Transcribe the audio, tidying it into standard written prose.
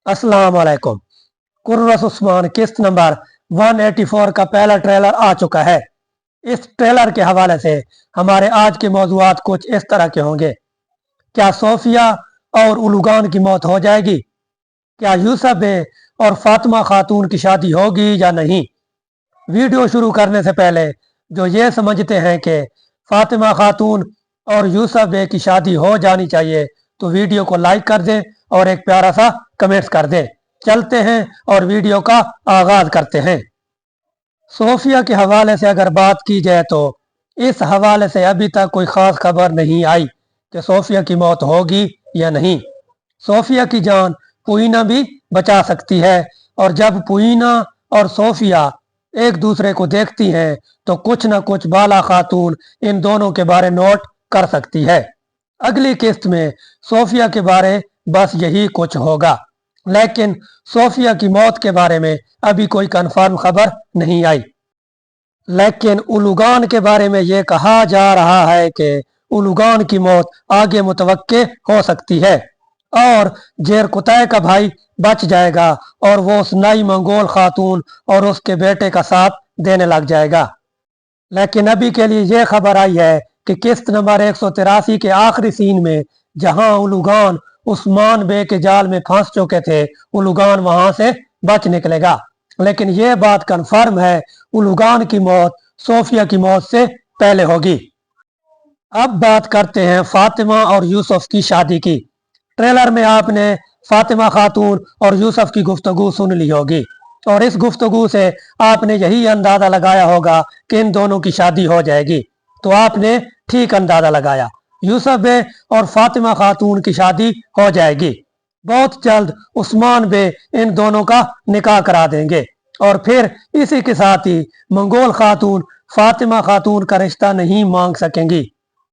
अस्सलाम वालेकुम। कुर्रस उस्मान किस्त नंबर 184 का पहला ट्रेलर आ चुका है। इस ट्रेलर के हवाले से हमारे आज के मौज़ूआत कुछ इस तरह के होंगे। क्या सोफिया और उलुगान की मौत हो जाएगी? क्या यूसुफ बे और फातिमा खातून की शादी होगी या नहीं? वीडियो शुरू करने से पहले जो ये समझते हैं कि फातिमा खातून और यूसुफ बे की शादी हो जानी चाहिए तो वीडियो को लाइक कर दें और एक प्यारा सा कमेंट्स कर दें। चलते हैं और वीडियो का आगाज करते हैं। सोफिया के हवाले से अगर बात की जाए तो इस हवाले से अभी तक कोई ख़ास खबर नहीं आई कि सोफिया की मौत होगी या नहीं। सोफिया की जान पुईना भी बचा सकती है और जब पुईना और सोफिया एक दूसरे को देखती हैं तो कुछ न कुछ बाला खातून इन दोनों के बारे नोट कर सकती है। अगली किस्त में सोफिया के बारे बस यही कुछ होगा, लेकिन सोफिया की मौत के बारे में अभी कोई कंफर्म खबर नहीं आई। लेकिन उलुगान के बारे में ये कहा जा रहा है कि उलुगान की मौत आगे मुतवक्के हो सकती है और जेर कुतै का भाई बच जाएगा और वो उस नई मंगोल खातून और उसके बेटे का साथ देने लग जाएगा। लेकिन अभी के लिए ये खबर आई है कि किस्त नंबर 183 के आखिरी सीन में जहां उलुगान उस्मान बे के जाल में फंस चुके थे, उलुगान वहां से बच निकलेगा। लेकिन यह बात कंफर्म है, उलुगान की मौत सोफिया की मौत से पहले होगी। अब बात करते हैं फातिमा और यूसुफ की शादी की। ट्रेलर में आपने फातिमा खातून और यूसुफ की गुफ्तगू सुन ली होगी और इस गुफ्तगू से आपने यही अंदाजा लगाया होगा कि इन दोनों की शादी हो जाएगी। तो आपने ठीक अंदाजा लगाया, यूसुफ बे और फातिमा खातून की शादी हो जाएगी। बहुत जल्द उस्मान बे इन दोनों का निकाह करा देंगे और फिर इसी के साथ ही मंगोल खातून फातिमा खातून का रिश्ता नहीं मांग सकेंगी।